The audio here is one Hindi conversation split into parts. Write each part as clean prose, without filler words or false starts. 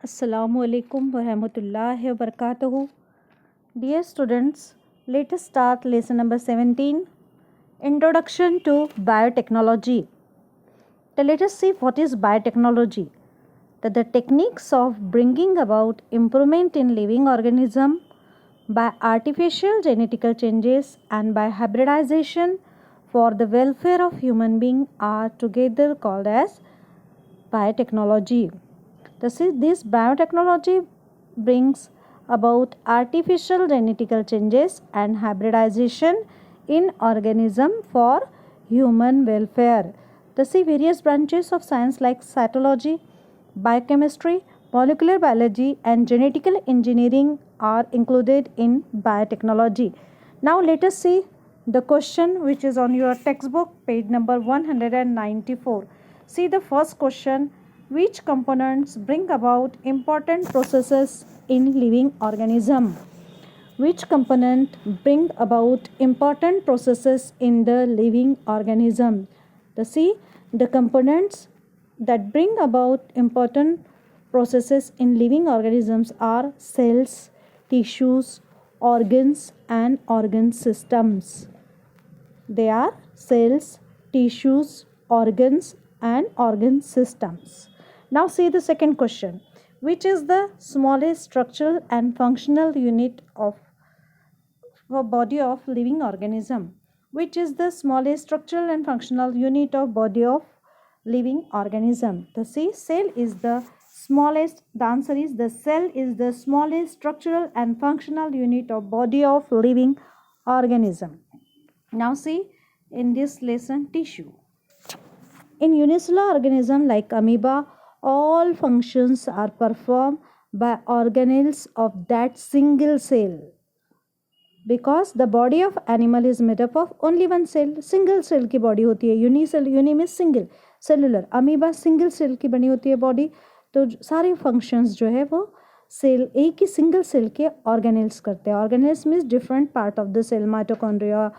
Assalamualaikum warahmatullahi wabarakatuh. Dear students, let us start lesson number 17, Introduction to Biotechnology. Now let us see what is biotechnology. The techniques of bringing about improvement in living organism by artificial genetical changes and by hybridization for the welfare of human being are together called as biotechnology. This biotechnology brings about artificial genetical changes and hybridization in organism for human welfare. Various branches of science like cytology, biochemistry, molecular biology and genetical engineering are included in biotechnology. Now let us see the question which is on your textbook, page number 194. See the first question. Which components bring about important processes in living organism? Which component bring about important processes in the living organism? The components that bring about important processes in living organisms are cells, tissues, organs and organ systems. They are cells, tissues, organs and organ systems. Now see the second question. Which is the smallest structural and functional unit of body of living organism? Which is the smallest structural and functional unit of body of living organism? Cell is the smallest. The answer is the cell is the smallest structural and functional unit of body of living organism. Now see in this lesson tissue. In unicellular organism like amoeba, all functions are performed by organelles of that single cell. Because the body of animal is made up of only one cell, single cell की body होती है. uni में single, cellular, amoeba single cell की बनी होती है body. तो सारे functions जो है वो सेल एक ही सिंगल सेल के ऑर्गेनेल्स करते हैं. Organelles means different part of the cell, mitochondria,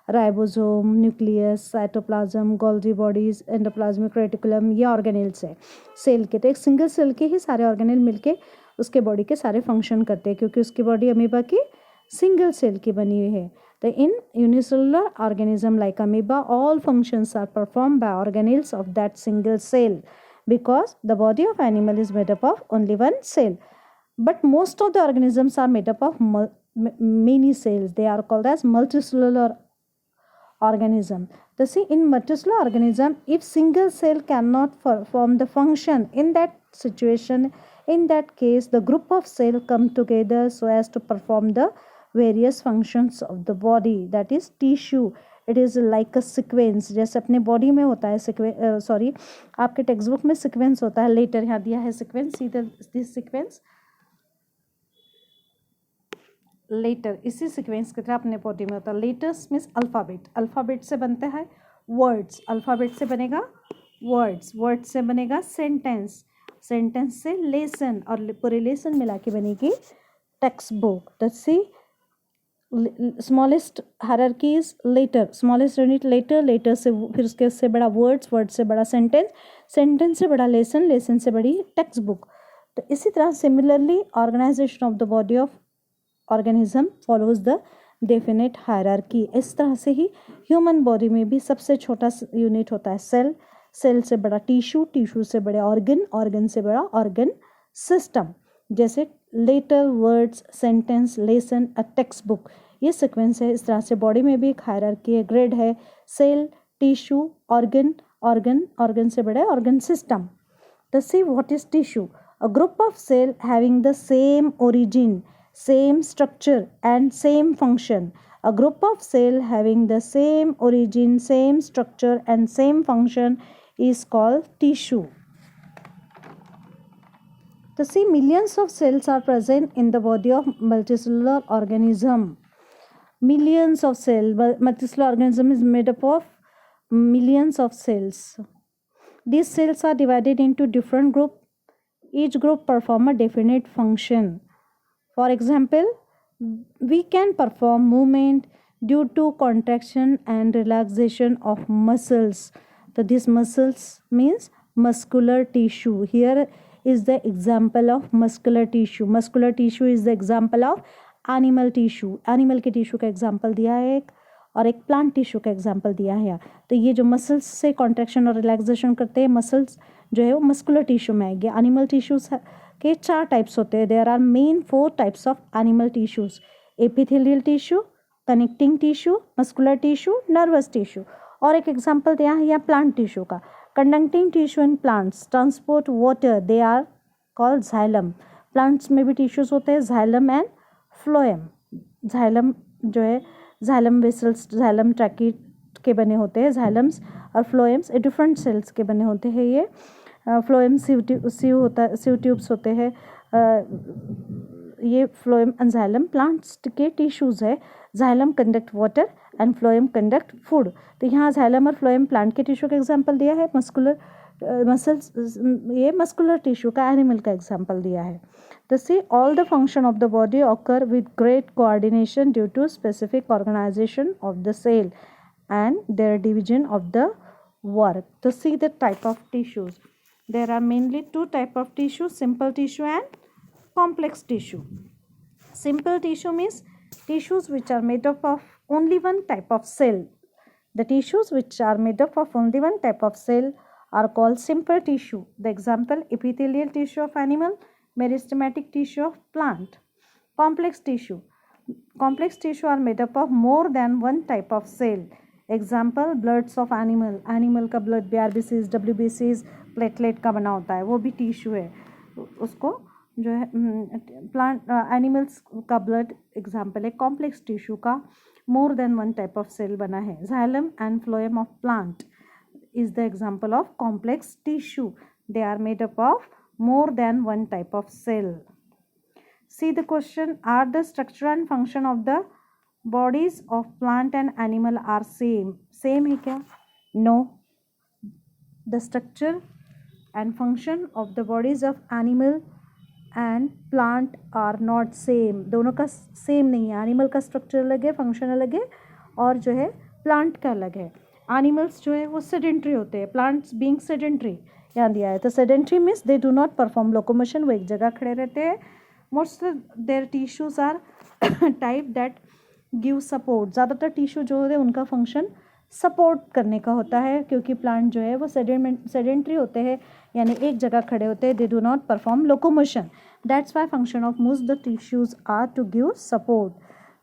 ribosome, nucleus, cytoplasm, Golgi bodies, endoplasmic reticulum, ये ऑर्गेनेल्स है सेल के. तो एक सिंगल सेल के ही सारे ऑर्गेनेल मिलके उसके बॉडी के सारे फंक्शन करते हैं क्योंकि उसकी बॉडी अमीबा की सिंगल सेल की बनी हुई है. तो in unicellular organism like amoeba all functions are perform by organelles of that single cell because the body of animal is made up of only one cell. But most of the organisms are made up of many cells. They are called as multicellular organism. In multicellular organism, if single cell cannot perform the function, in that situation, in that case, the group of cell come together so as to perform the various functions of the body, that is tissue. It is like a sequence. जैसे अपने बॉडी में होता है सॉरी आपके टेक्स्ट बुक में सिक्वेंस होता है, लेटर यहाँ दिया है sequence. See this sequence letter, इसी सिक्वेंस की तरह अपने बॉडी में होता है. लेटर्स मीन्स अल्फ़ाबेट, अल्फ़ाबेट से बनते हैं वर्ड्स, अल्फ़ाबेट से बनेगा वर्ड्स, वर्ड से बनेगा सेंटेंस, सेंटेंस से लेसन और पूरे लेसन मिला के बनेगी text book. See smallest hierarchy is letter, smallest unit letter, letter से फिर उससे बड़ा वर्ड्स, वर्ड से बड़ा सेंटेंस, सेंटेंस से बड़ा लेसन, लेसन से बड़ी टेक्स्ट बुक. तो इसी तरह similarly organisation of the body of organism follows the definite hierarchy. इस तरह से ही ह्यूमन बॉडी में भी सबसे छोटा यूनिट होता है सेल, सेल से बड़ा टिश्यू, टिश्यू से बड़े ऑर्गन, ऑर्गन से बड़ा ऑर्गन सिस्टम. जैसे letter, words, sentence, lesson, a text book, ये सीक्वेंस है. इस तरह से बॉडी में भी एक हायरार्की है, ग्रेड है. Cell, tissue, organ, organ, organ से बड़े ऑर्गन सिस्टम. तो see what is tissue? A group of cell having the same origin, same structure and same function. A group of cell having the same origin, same structure and same function is called tissue. So see, millions of cells are present in the body of multicellular organism. Millions of cells. Multicellular organism is made up of millions of cells. These cells are divided into different groups. Each group perform a definite function. For example, we can perform movement due to contraction and relaxation of muscles. So these muscles means muscular tissue. Here is the example of muscular tissue. Muscular tissue is the example of animal tissue. Animal के tissue का example दिया है एक, और एक plant tissue का example दिया है. तो ये जो muscles से contraction और relaxation करते हैं, muscles जो है वो muscular tissue में आएंगे. Animal tissues के 4 types होते हैं. There are main 4 types of animal tissues: epithelial tissue, connecting tissue, muscular tissue, nervous tissue. और एक एग्जाम्पल दिया है यहाँ प्लांट टिश्यू का. Conducting tissue in plants transport water, they are called xylem. Plants में भी टिश्यूज होते हैं, जाइलम एंड फ्लोएम. जाइलम जो है, जाइलम वेसल्स, जाइलम ट्रैकिट के बने होते हैं. जाइलम्स और फ्लोएम्स डिफरेंट सेल्स के बने होते हैं. ये फ्लोएम सीव ट्यूब्स होते हैं. ये फ्लोएम एंड जाइलम प्लांट्स के टिश्यूज है. Xylem conduct water and phloem conduct food. तो यहाँ जाइलम और फ्लोएम प्लांट के टिश्यू का एग्जांपल दिया है. मस्कुलर मसल्स, ये मस्कुलर टिश्यू का एनिमल का एग्जांपल दिया है. तो see all the function of the body occur with great coordination due to specific organisation of the cell and their division of the work. तो see the type of tissues. There are mainly 2 type of tissue, simple tissue and complex tissue. Simple tissue means tissues which are made up of only one type of cell. The tissues which are made up of only one type of cell are called simple tissue. The example: epithelial tissue of animal, meristematic tissue of plant. Complex tissue. Complex tissue are made up of more than one type of cell. Example: bloods of animal. Animal का blood BRBCs, WBCs, platelet का बना होता है, वो भी tissue है. उसको जो है प्लांट एनिमल्स का ब्लड एग्जाम्पल है. कॉम्प्लेक्स टिश्यू का more than one type of cell बना है. Xylem and phloem of plant is the example of complex tissue. They are made up of more than one type of cell. See the question: are the structure and function of the bodies of plant and animal are same? Same है क्या? No. The structure and function of the bodies of animal and plant are not same. दोनों का सेम नहीं है. एनिमल का स्ट्रक्चर अलग है, फंक्शन अलग है, और जो है प्लांट का अलग है. एनिमल्स जो है वो सेडेंट्री होते हैं, प्लांट्स बीइंग सेडेंट्री यहाँ दिया है. तो sedentary means they do not perform locomotion, वो एक जगह खड़े रहते हैं. Most their tissues are type that give support. ज़्यादातर टिश्यू जो होते हैं उनका फंक्शन सपोर्ट करने का होता है, क्योंकि प्लांट जो है वो सेडेंट्री होते हैं, यानी एक जगह खड़े होते हैं. They do not perform locomotion. That's why function of most the tissues are to give support.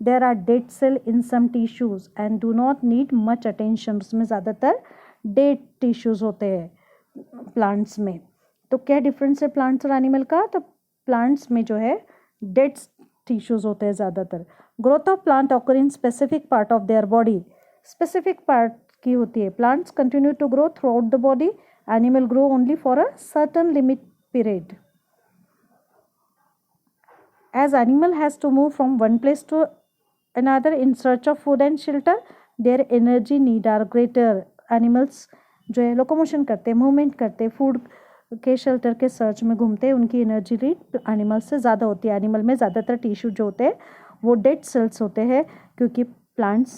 There are dead cell in some tissues and do not need much attention. उसमें ज़्यादातर डेड टिश्यूज होते हैं प्लांट्स में. तो क्या डिफरेंस है प्लांट्स और एनिमल का? तो प्लांट्स में जो है डेड टिश्यूज होते हैं ज़्यादातर. Growth of plant occur in specific part of their body. Specific part की होती है. Plants continue to grow throughout the body. Animal grow only for a certain limit period. As animal has to move from one place to another in search of food and shelter, their energy need are greater. Animals जो है लोकोमोशन करते हैं, मूवमेंट करते हैं, फूड के शेल्टर के सर्च में घूमते हैं, उनकी एनर्जी नीड एनिमल से ज़्यादा होती है. एनिमल में ज़्यादातर टिश्यू जो होते हैं वो डेड सेल्स होते हैं, क्योंकि प्लांट्स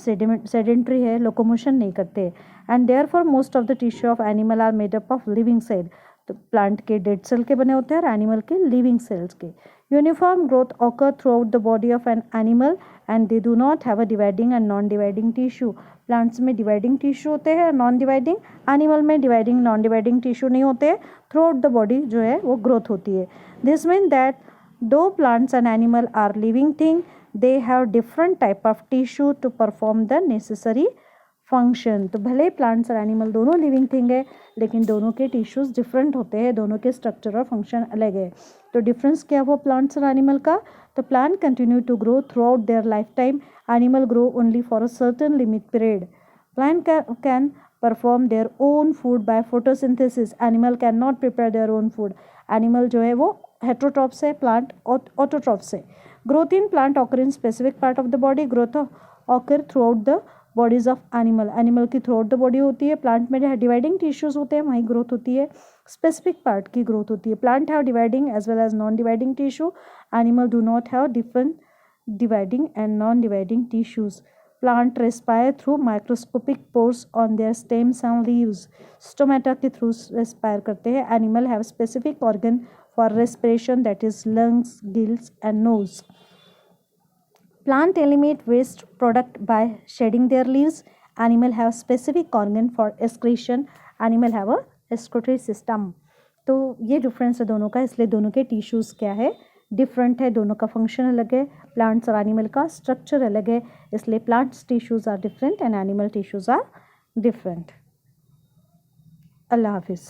सेडेंट्री है, लोकोमोशन नहीं करते. And therefore most of the tissue of animal are made up of living cell. तो प्लांट के डेड सेल के बने होते हैं और एनिमल के लिविंग सेल्स के. Uniform growth occur throughout the body of an animal and they do not have a dividing and non dividing tissue. Plants में डिवाइडिंग टिश्यू होते हैं और नॉन डिवाइडिंग. एनिमल में डिवाइडिंग नॉन डिवाइडिंग टिश्यू नहीं होते. थ्रू आउट द बॉडी जो है वो ग्रोथ होती है. This mean that though plants and animal are living thing, they have different type of tissue to perform the necessary function. तो भले प्लांट्स और एनिमल दोनों लिविंग थिंग है, लेकिन दोनों के टिश्यूज डिफरेंट होते हैं, दोनों के स्ट्रक्चर और फंक्शन अलग है. तो डिफरेंस क्या हुआ प्लांट्स और एनिमल का? तो plant continue to grow throughout their life time. Animal grow only for a certain limit period. Plant can perform their own food by photosynthesis. Animal can not prepare their own food. Animal जो है वो हेट्रोट्रॉप्स है, प्लांट ऑटोट्रॉप्स है. Growth in plant occur in specific part of the body. Growth occur throughout the bodies of animal. Animal की throughout the body होती है. Plant में dividing tissues होते हैं, वहीं growth होती है. Specific part की growth होती है. Plant have dividing as well as non-dividing tissue. Animal do not have different dividing and non-dividing tissues. Plant respire through microscopic pores on their stems and leaves. Stomata के through respire करते हैं. Animal have specific organ for respiration, that is lungs, gills and nose. Plant eliminate waste product by shedding their leaves. Animal have specific organ for excretion. Animal have a excretory system. तो ये डिफरेंस है दोनों का, इसलिए दोनों के टिश्यूज़ क्या है, डिफरेंट है, दोनों का फंक्शन अलग है. प्लांट्स और एनिमल का स्ट्रक्चर अलग है, इसलिए plants tissues are different and animal tissues are different. अल्लाह हाफिज़.